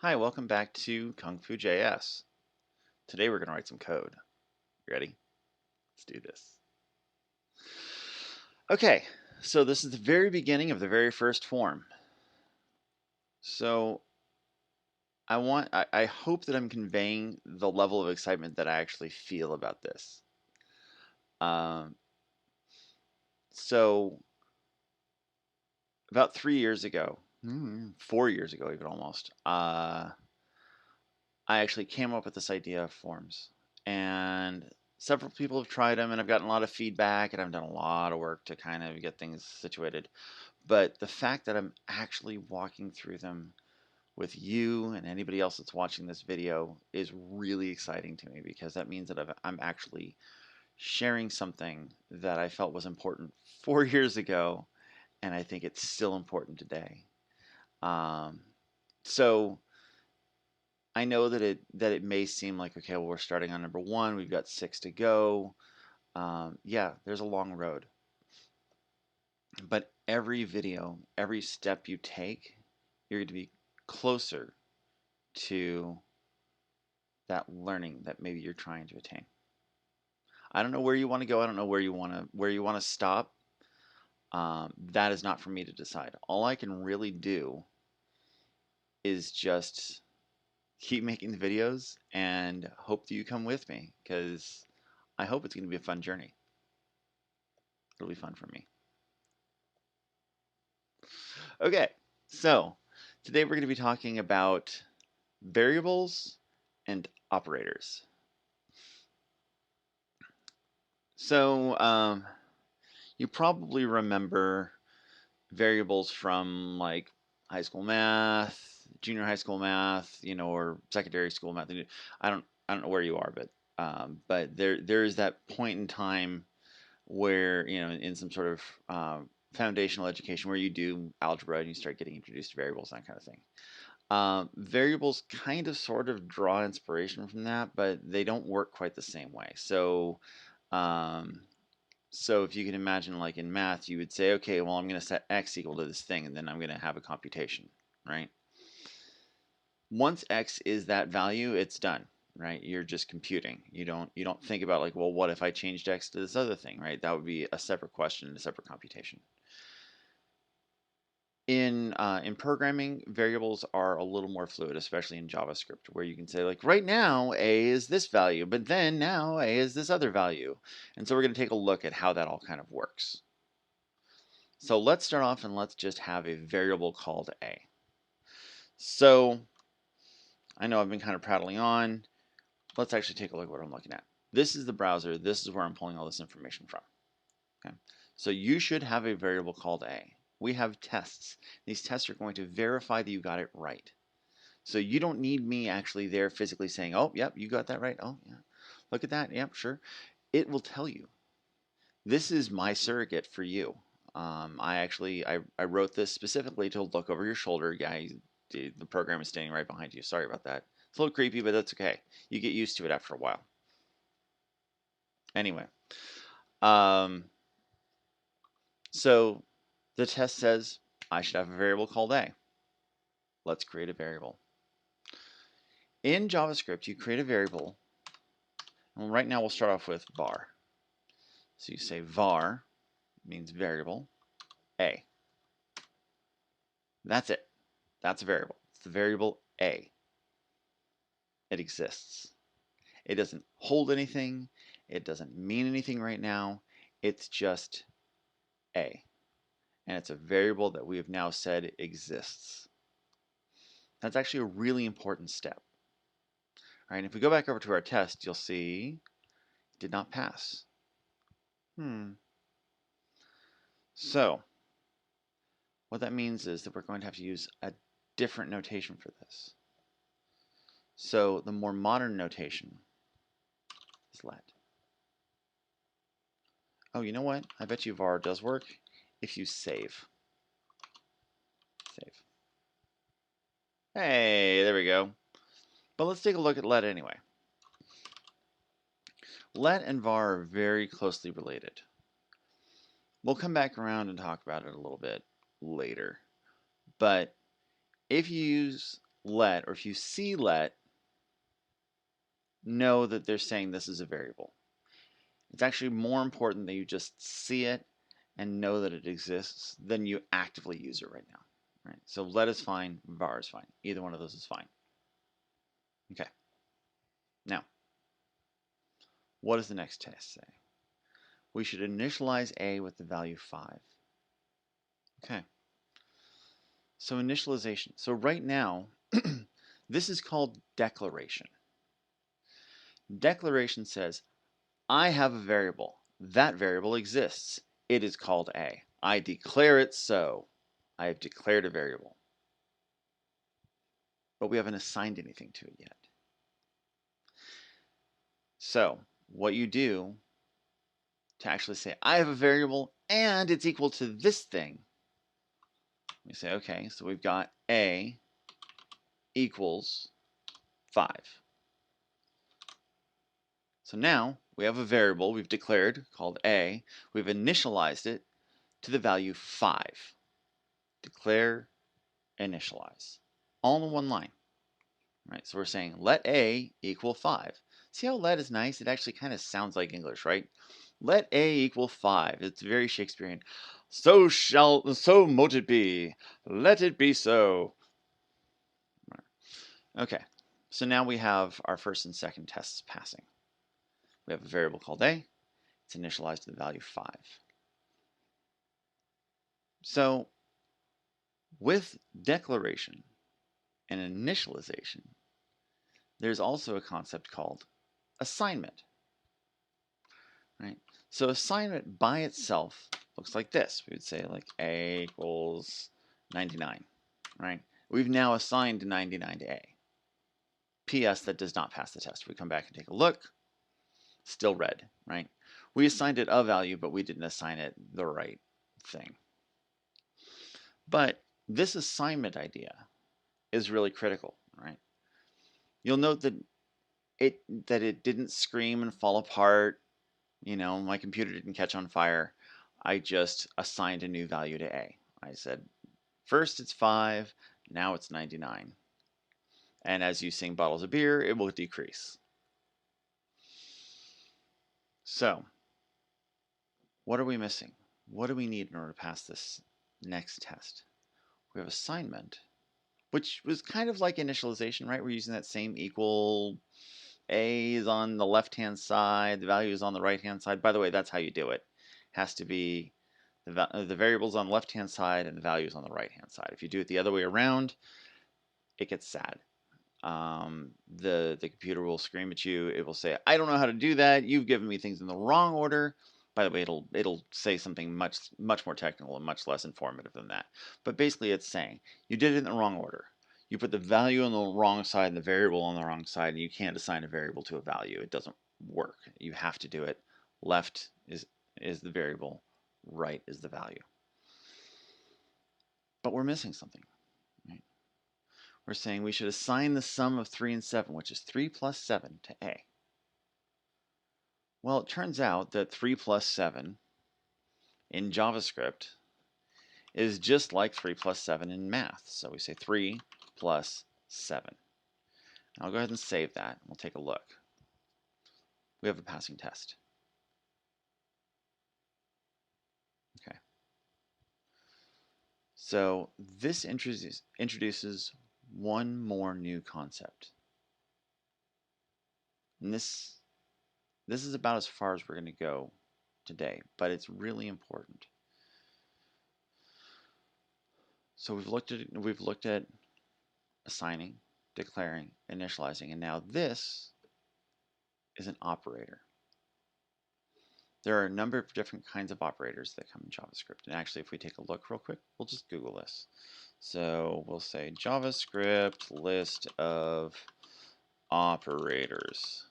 Hi, welcome back to Kung Fu JS. Today we're going to write some code. You ready? Let's do this. Okay, so this is the very beginning of the very first form. So I hope that I'm conveying the level of excitement that I actually feel about this. Um, so about 3 years ago, 4 years ago even almost, I actually came up with this idea of forms. And several people have tried them, and I've gotten a lot of feedback, and I've done a lot of work to kind of get things situated. But the fact that I'm actually walking through them with you and anybody else that's watching this video is really exciting to me because that means that I'm actually sharing something that I felt was important 4 years ago, and I think it's still important today. Um, so I know that it may seem like, okay, well, we're starting on number one, we've got six to go. Yeah, there's a long road, but every video, every step you take, you're going to be closer to that learning that maybe you're trying to attain. I don't know where you want to go. I don't know where you want to stop. That is not for me to decide. All I can really do is just keep making the videos and hope that you come with me because I hope it's going to be a fun journey. It'll be fun for me. Okay, so today we're going to be talking about variables and operators. So you probably remember variables from like high school math, junior high school math, or secondary school math. I don't know where you are, but there is that point in time where in some sort of foundational education where you do algebra and you start getting introduced to variables, that kind of thing. Variables kind of sort of draw inspiration from that, but they don't work quite the same way. Um, so if you can imagine, like in math, you would say, okay, well, I'm going to set x equal to this thing, and then I'm going to have a computation, right? Once x is that value, it's done, right? You're just computing. You don't think about like, well, what if I changed x to this other thing, right? That would be a separate question, a separate computation. In programming, variables are a little more fluid, especially in JavaScript, where you can say like, right now a is this value, but then now a is this other value. And so we're going to take a look at how that all kind of works. So let's start off and let's just have a variable called a. So I know I've been kind of prattling on. Let's actually take a look at what I'm looking at. This is the browser. This is where I'm pulling all this information from. Okay. So you should have a variable called a. We have tests. These tests are going to verify that you got it right. So you don't need me actually there physically saying, oh, yep, you got that right. Oh, yeah. Look at that. Yep, sure. It will tell you. This is my surrogate for you. I wrote this specifically to look over your shoulder. Yeah, the program is standing right behind you. Sorry about that. It's a little creepy, but that's okay. You get used to it after a while. Anyway, um, so the test says I should have a variable called a. Let's create a variable. In JavaScript, you create a variable, and right now we'll start off with var. So you say var means variable a. That's it. That's a variable. It's the variable a. It exists. It doesn't hold anything. It doesn't mean anything right now. It's just a. And it's a variable that we have now said exists. That's actually a really important step. All right, and if we go back over to our test, you'll see it did not pass. So what that means is that we're going to have to use a different notation for this. So the more modern notation is let. Oh, you know what? I bet you var does work if you save. Save. Hey, there we go. But let's take a look at let anyway. Let and var are very closely related. We'll come back around and talk about it a little bit later. But if you use let, or if you see let, know that they're saying this is a variable. It's actually more important that you just see it and know that it exists than you actively use it right now. Right? So let is fine, var is fine. Either one of those is fine. Okay. Now, what does the next test say? We should initialize a with the value 5. Okay. So initialization. So right now, this is called declaration. Declaration says, I have a variable. That variable exists. It is called a. I declare it so. I have declared a variable. But we haven't assigned anything to it yet. So what you do to actually say, I have a variable and it's equal to this thing, we say, okay, so we've got a equals 5. So now we have a variable we've declared called a. We've initialized it to the value 5. Declare, initialize. All in one line. Right? So we're saying let a equal 5. See how let is nice? It actually kind of sounds like English, right? Let a equal 5. It's very Shakespearean. So mote it be. Let it be so. Okay, so now we have our first and second tests passing. We have a variable called a. It's initialized to the value 5. So with declaration and initialization, there's also a concept called assignment. Right? So assignment by itself looks like this. We would say like a equals 99. Right? We've now assigned 99 to a. P.S. that does not pass the test. We come back and take a look. Still red, right? We assigned it a value, but we didn't assign it the right thing. But this assignment idea is really critical, right? You'll note that it didn't scream and fall apart. You know, my computer didn't catch on fire. I just assigned a new value to a. I said, first it's 5, now it's 99. And as you sing bottles of beer, it will decrease. So, what are we missing? What do we need in order to pass this next test? We have assignment, which was kind of like initialization, right? We're using that same equal. A is on the left-hand side, the value is on the right-hand side. By the way, that's how you do it. It has to be the variable's on the left-hand side and the value is on the right-hand side. If you do it the other way around, it gets sad. The computer will scream at you. It will say, I don't know how to do that. You've given me things in the wrong order. By the way, it'll say something much more technical and much less informative than that. But basically it's saying, you did it in the wrong order. You put the value on the wrong side and the variable on the wrong side, and you can't assign a variable to a value. It doesn't work. You have to do it. Left is the variable, right is the value. But we're missing something, right? We're saying we should assign the sum of 3 and 7, which is 3 plus 7, to a. Well, it turns out that 3 plus 7 in JavaScript is just like 3 plus 7 in math. So we say 3 plus 7. I'll go ahead and save that. We'll take a look. We have a passing test. Okay. So this introduces one more new concept. And this is about as far as we're going to go today, but it's really important. So we've looked at assigning, declaring, initializing, and now this is an operator. There are a number of different kinds of operators that come in JavaScript. And actually, if we take a look real quick, we'll just Google this. So we'll say JavaScript list of operators.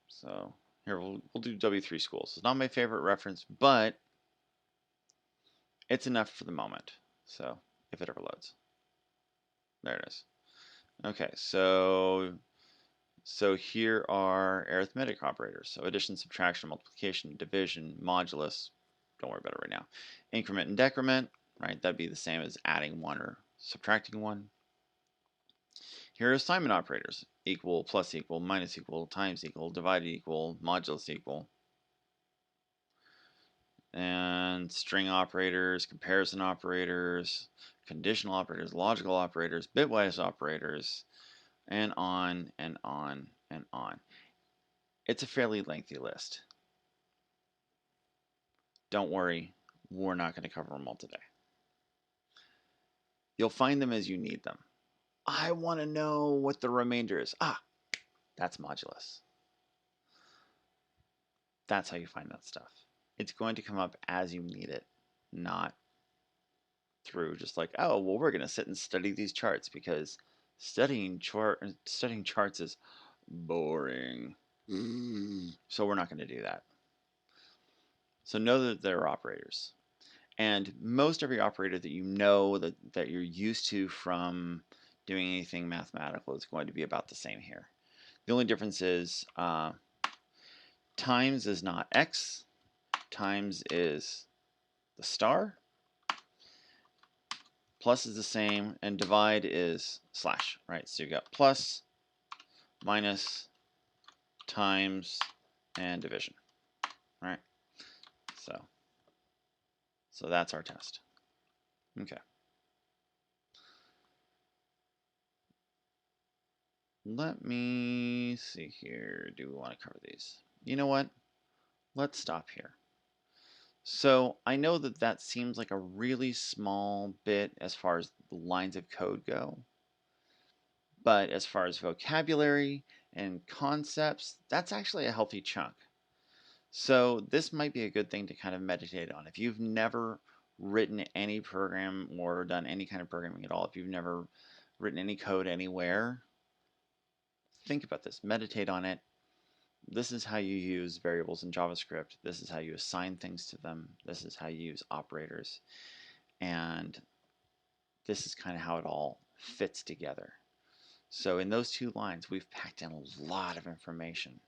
So here we'll do W3 schools. It's not my favorite reference, but it's enough for the moment. So if it ever loads. There it is. Okay, so here are arithmetic operators. So addition, subtraction, multiplication, division, modulus. Don't worry about it right now. Increment and decrement. right? That'd be the same as adding 1 or subtracting 1. Here are assignment operators: equal, plus equal, minus equal, times equal, divided equal, modulus equal. And string operators, comparison operators, conditional operators, logical operators, bitwise operators, and on and on and on. It's a fairly lengthy list. Don't worry, we're not going to cover them all today. You'll find them as you need them. I want to know what the remainder is. That's modulus. That's how you find that stuff. It's going to come up as you need it, not through just like, oh, well, we're going to sit and study these charts because studying charts is boring. So we're not going to do that. So know that they're operators. And most every operator that you know that you're used to from doing anything mathematical is going to be about the same here. The only difference is times is not x, times is the star, plus is the same, and divide is slash, right? So you got plus, minus, times, and division, right? So that's our test. Okay. Let me see here. Do we want to cover these? You know what? Let's stop here. So I know that that seems like a really small bit as far as the lines of code go. But as far as vocabulary and concepts, that's actually a healthy chunk. So this might be a good thing to kind of meditate on. If you've never written any program or done any kind of programming at all, if you've never written any code anywhere, think about this, meditate on it. This is how you use variables in JavaScript. This is how you assign things to them. This is how you use operators. And this is kind of how it all fits together. So in those 2 lines, we've packed in a lot of information.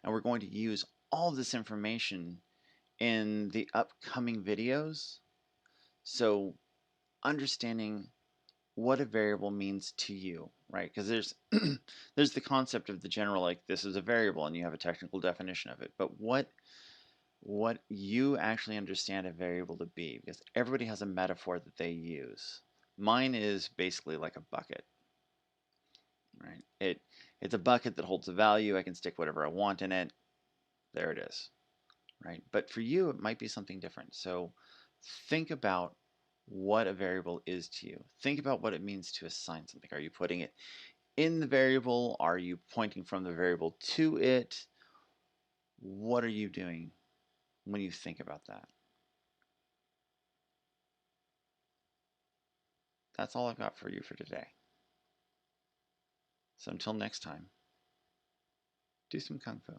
And we're going to use all this information in the upcoming videos. So understanding what a variable means to you, right? Because there's there's the concept of the general, like this is a variable and you have a technical definition of it. But what you actually understand a variable to be, because everybody has a metaphor that they use. Mine is basically like a bucket, right? It's a bucket that holds a value. I can stick whatever I want in it. There it is, right? But for you, it might be something different. So think about what a variable is to you. Think about what it means to assign something. Are you putting it in the variable? Are you pointing from the variable to it? What are you doing when you think about that? That's all I've got for you for today. So until next time, do some Kung Fu.